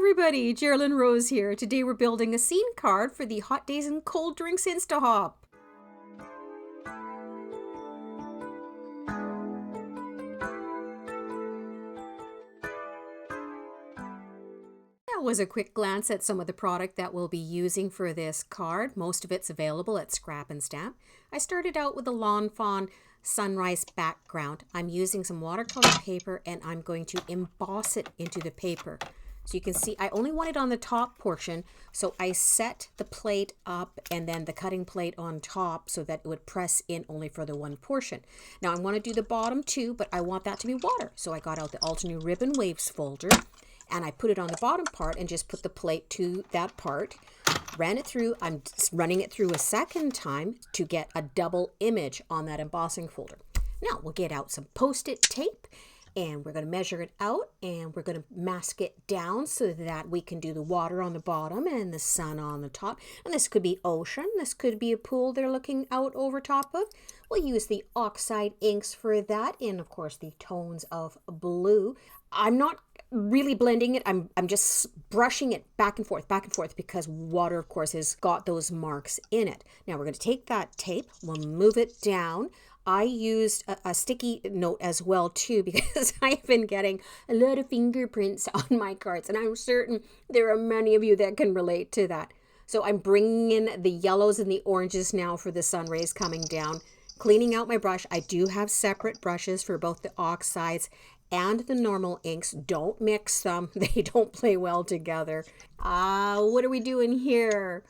everybody, Geraldine Rose here. Today we're building a scene card for the Hot Days and Cold Drinks InstaHOP. That was a quick glance at some of the product that we'll be using for this card. Most of it's available at ScrapNStamp. I started out with a lawn fawn sunrise background. I'm using some watercolor paper and I'm going to emboss it into the paper. So you can see I only want it on the top portion, so I set the plate up and then the cutting plate on top so that it would press in only for the one portion. Now I want to do the bottom too, but I want that to be water. So I got out the Alternate Ribbon Waves folder and I put it on the bottom part and just put the plate to that part. Ran it through. I'm running it through a second time to get a double image on that embossing folder. Now we'll get out some Post-it tape and we're going to measure it out and we're going to mask it down so that we can do the water on the bottom and the sun on the top. And this could be ocean. This could be a pool they're looking out over top of. We'll use the oxide inks for that and of course the tones of blue. I'm not really blending it. I'm just brushing it back and forth because water of course has got those marks in it. Now we're going to take that tape, we'll move it down. I used a sticky note as well too because I've been getting a lot of fingerprints on my cards and I'm certain there are many of you that can relate to that. So I'm bringing in the yellows and the oranges now for the sun rays coming down, cleaning out my brush. I do have separate brushes for both the oxides and the normal inks. Don't mix them. They don't play well together. What are we doing here?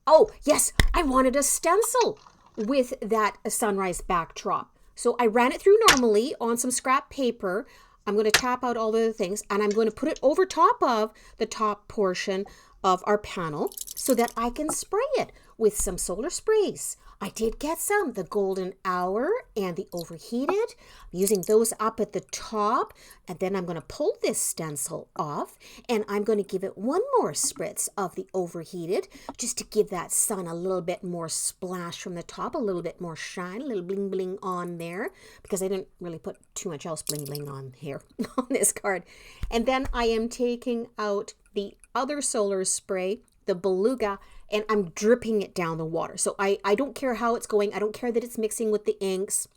Oh, yes, I wanted a stencil with that sunrise backdrop. So I ran it through normally on some scrap paper. I'm going to tap out all the things and I'm going to put it over top of the top portion of our panel so that I can spray it with some solar sprays. I did get some, the Golden Hour and the Overheated. I'm using those up at the top. And then I'm going to pull this stencil off and I'm going to give it one more spritz of the Overheated just to give that sun a little bit more splash from the top, a little bit more shine, a little bling bling on there because I didn't really put too much else bling bling on here on this card. And then I am taking out the other solar spray, the Beluga, and I'm dripping it down the water. So I don't care how it's going. I don't care that it's mixing with the inks.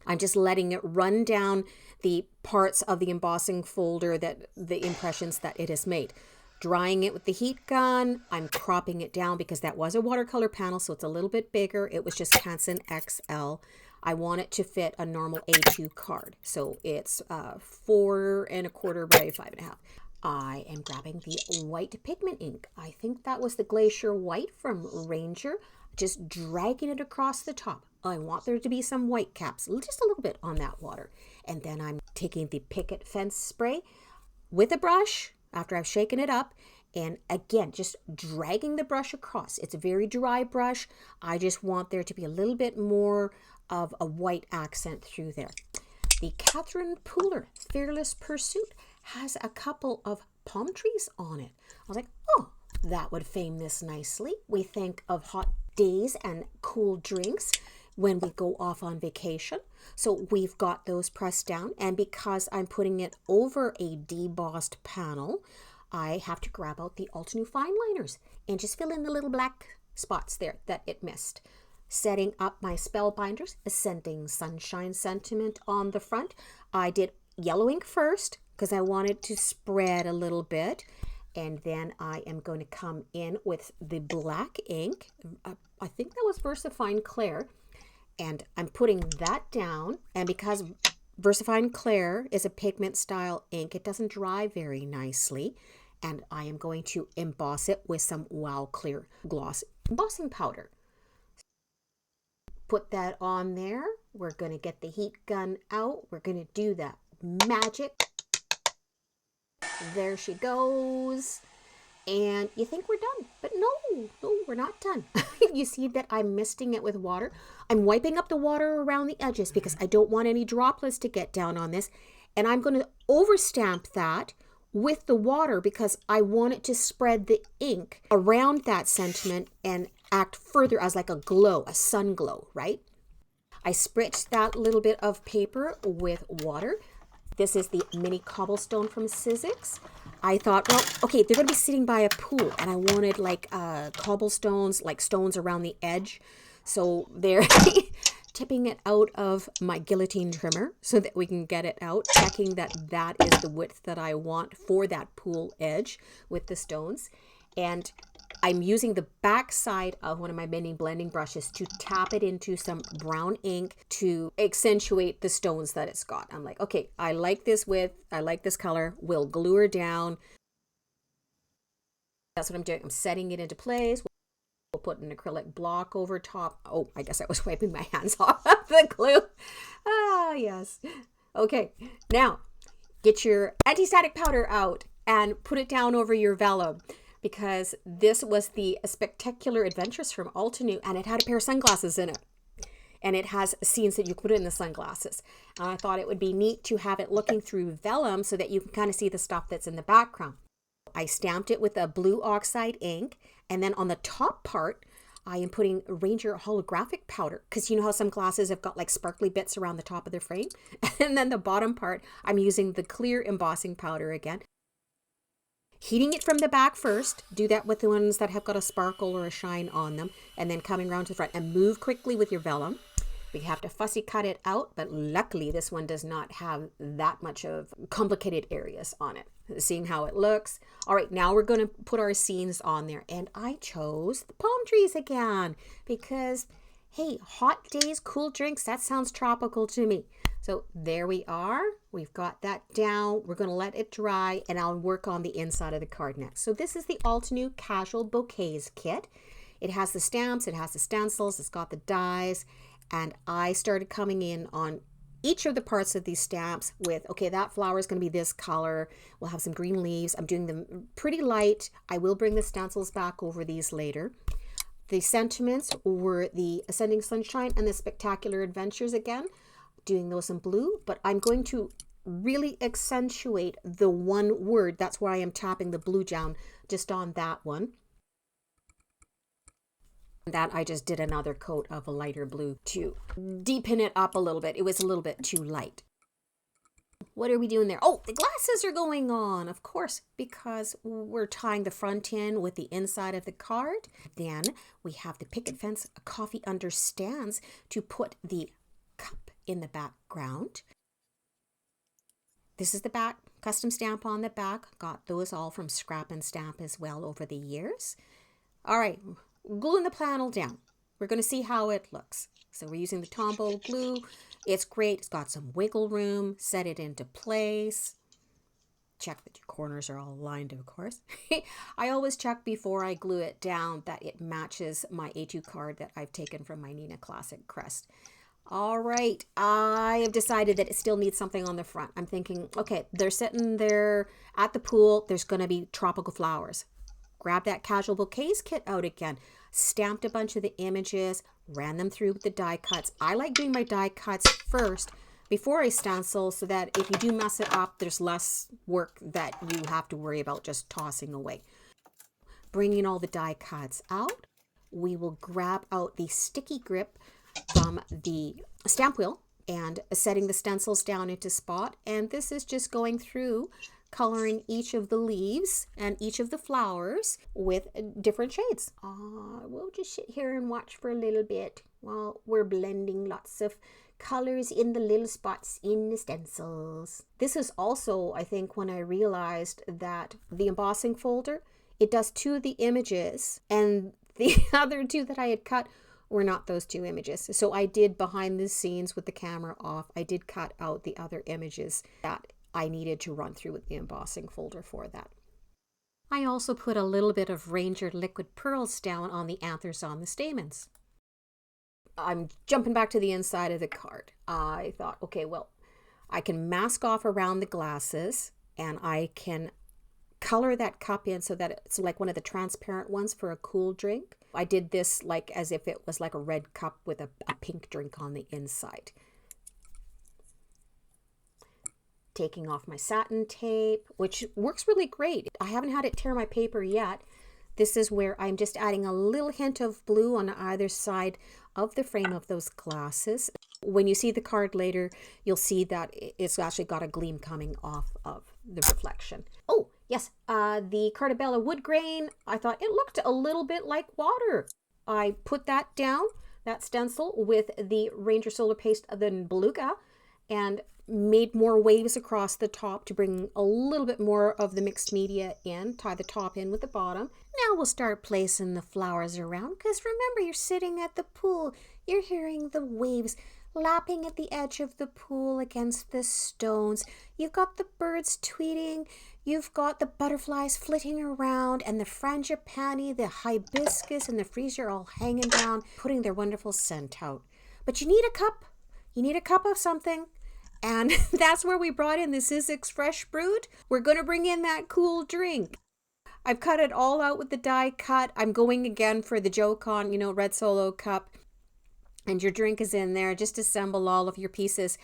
I'm just letting it run down the parts of the embossing folder, that the impressions that it has made. Drying it with the heat gun. I'm cropping it down because that was a watercolor panel, so it's a little bit bigger. It was just Canson XL. I want it to fit a normal A2 card. So it's 4 1/4 by 5 1/2. I am grabbing the white pigment ink. I think that was the Glacier White from Ranger. Just dragging it across the top. I want there to be some white caps, just a little bit on that water. And then I'm taking the Picket Fence spray with a brush after I've shaken it up. And again, just dragging the brush across. It's a very dry brush. I just want there to be a little bit more of a white accent through there. The Catherine Pooler Fearless Pursuit has a couple of palm trees on it. I was like, oh, that would frame this nicely. We think of hot days and cool drinks when we go off on vacation. So we've got those pressed down. And because I'm putting it over a debossed panel, I have to grab out the Altenew fine liners and just fill in the little black spots there that it missed. Setting up my spellbinders, Ascending Sunshine Sentiment on the front. I did yellow ink first because I wanted to spread a little bit. And then I am going to come in with the black ink. I think that was VersaFine Clair. And I'm putting that down. And because VersaFine Clair is a pigment style ink, it doesn't dry very nicely. And I am going to emboss it with some Wow Clear Gloss embossing powder. Put that on there. We're going to get the heat gun out. We're going to do that magic. There she goes. And you think we're done, but no, we're not done. You see that I'm misting it with water. I'm wiping up the water around the edges because I don't want any droplets to get down on this. And I'm going to overstamp that with the water because I want it to spread the ink around that sentiment and act further as like a glow, a sun glow, right? I spritzed that little bit of paper with water. This is the mini cobblestone from Sizzix. I thought, well, okay, they're going to be sitting by a pool, and I wanted like cobblestones, like stones around the edge. So they're tipping it out of my guillotine trimmer so that we can get it out, checking that that is the width that I want for that pool edge with the stones. And I'm using the back side of one of my mini blending brushes to tap it into some brown ink to accentuate the stones that it's got. I'm like, okay, I like this width, I like this color, we'll glue her down. That's what I'm doing. I'm setting it into place. We'll put an acrylic block over top. Oh, I guess I was wiping my hands off the glue. Ah, yes. Okay, now get your anti-static powder out and put it down over your vellum, because this was the Spectacular Adventures from Altenew, and it had a pair of sunglasses in it. And it has scenes that you can put in the sunglasses. And I thought it would be neat to have it looking through vellum so that you can kind of see the stuff that's in the background. I stamped it with a blue oxide ink, and then on the top part, I am putting Ranger holographic powder, because you know how some glasses have got like sparkly bits around the top of their frame? And then the bottom part, I'm using the clear embossing powder again. Heating it from the back first, do that with the ones that have got a sparkle or a shine on them, and then coming around to the front, and move quickly with your vellum. We have to fussy cut it out, but luckily this one does not have that much of complicated areas on it. Seeing how it looks. All right, now we're going to put our scenes on there, and I chose the palm trees again because, hey, hot days, cool drinks, that sounds tropical to me. So there we are. We've got that down. We're going to let it dry, and I'll work on the inside of the card next. So this is the Altenew Casual Bouquets kit. It has the stamps, it has the stencils, it's got the dies, and I started coming in on each of the parts of these stamps with, okay, that flower is going to be this color. We'll have some green leaves. I'm doing them pretty light. I will bring the stencils back over these later. The sentiments were the Ascending Sunshine and the Spectacular Adventures again, doing those in blue, but I'm going to really accentuate the one word. That's why I am tapping the blue down just on that one. That I just did another coat of a lighter blue to deepen it up a little bit. It was a little bit too light. What are we doing there? Oh, the glasses are going on, of course, because we're tying the front in with the inside of the card. Then we have the picket fence coffee understands to put the cup in the background. This is the back, custom stamp on the back. Got those all from ScrapNStamp as well over the years. All right. Gluing the panel down. We're going to see how it looks. So we're using the Tombow glue. It's great. It's got some wiggle room. Set it into place. Check that your corners are all aligned, of course. I always check before I glue it down that it matches my A2 card that I've taken from my Nina Classic crest. All right. I have decided that it still needs something on the front. I'm thinking, okay, they're sitting there at the pool. There's going to be tropical flowers. Grab that Casual Bouquets kit out again, stamped a bunch of the images, ran them through with the die cuts. I like doing my die cuts first before I stencil so that if you do mess it up, there's less work that you have to worry about just tossing away. Bringing all the die cuts out, we will grab out the sticky grip from the stamp wheel and setting the stencils down into spot. And this is just going through coloring each of the leaves and each of the flowers with different shades. We'll just sit here and watch for a little bit while we're blending lots of colors in the little spots in the stencils. This is also, I think, when I realized that the embossing folder, it does two of the images, and the other two that I had cut were not those two images. So I did, behind the scenes with the camera off, I did cut out the other images that I needed to run through with the embossing folder for that. I also put a little bit of Ranger liquid pearls down on the anthers on the stamens. I'm jumping back to the inside of the card. I thought, okay, well, I can mask off around the glasses and I can color that cup in so that it's like one of the transparent ones for a cool drink. I did this like as if it was like a red cup with a pink drink on the inside. Taking off my satin tape, which works really great. I haven't had it tear my paper yet. This is where I'm just adding a little hint of blue on either side of the frame of those glasses. When you see the card later, you'll see that it's actually got a gleam coming off of the reflection. Oh, Yes, the Cartabella wood grain, I thought it looked a little bit like water. I put that down, that stencil, with the Ranger Solar Paste, the Beluga, and made more waves across the top to bring a little bit more of the mixed media in, tie the top in with the bottom. Now we'll start placing the flowers around, because remember, you're sitting at the pool, you're hearing the waves lapping at the edge of the pool against the stones. You've got the birds tweeting, you've got the butterflies flitting around, and the frangipani, the hibiscus, and the freesia all hanging down, putting their wonderful scent out. But you need a cup. You need a cup of something. And that's where we brought in the Sizzix Fresh Brewed. We're going to bring in that cool drink. I've cut it all out with the die cut. I'm going again for the Joe-Con, red solo cup. And your drink is in there. Just assemble all of your pieces.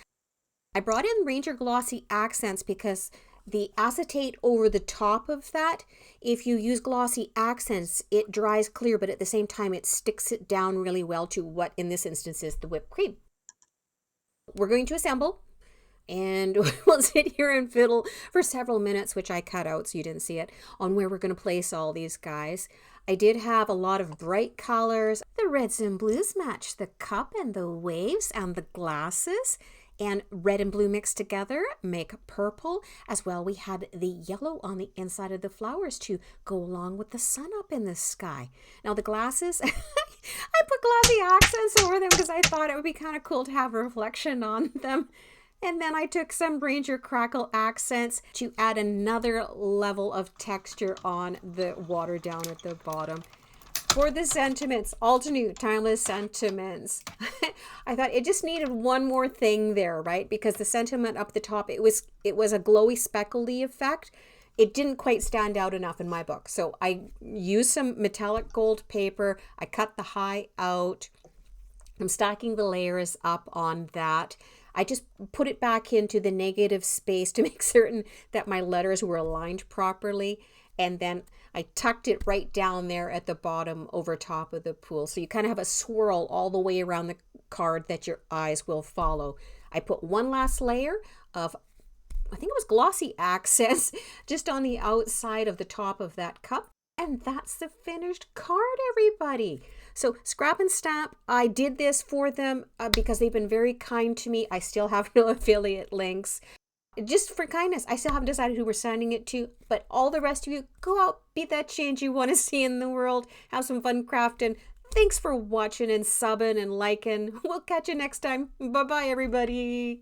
I brought in Ranger Glossy Accents because the acetate over the top of that, if you use glossy accents, it dries clear, but at the same time, it sticks it down really well to what in this instance is the whipped cream. We're going to assemble, and we'll sit here and fiddle for several minutes, which I cut out so you didn't see it, on where we're going to place all these guys. I did have a lot of bright colors. The reds and blues match the cup and the waves and the glasses, and red and blue mixed together make purple. As well, we had the yellow on the inside of the flowers to go along with the sun up in the sky. Now the glasses, I put glossy accents over them because I thought it would be kind of cool to have a reflection on them. And then I took some Ranger Crackle accents to add another level of texture on the water down at the bottom. For the sentiments, Altenew Timeless Sentiments. I thought it just needed one more thing there, right? Because the sentiment up the top, it was a glowy, speckly effect. It didn't quite stand out enough in my book. So I used some metallic gold paper. I cut the high out. I'm stacking the layers up on that. I just put it back into the negative space to make certain that my letters were aligned properly. And then I tucked it right down there at the bottom over top of the pool. So you kind of have a swirl all the way around the card that your eyes will follow. I put one last layer of, I think it was glossy accents, just on the outside of the top of that cup. And that's the finished card, everybody. So ScrapNStamp, I did this for them because they've been very kind to me. I still have no affiliate links. Just for kindness, I still haven't decided who we're sending it to, but all the rest of you, go out, be that change you want to see in the world, have some fun crafting. Thanks for watching and subbing and liking. We'll catch you next time. Bye-bye, everybody.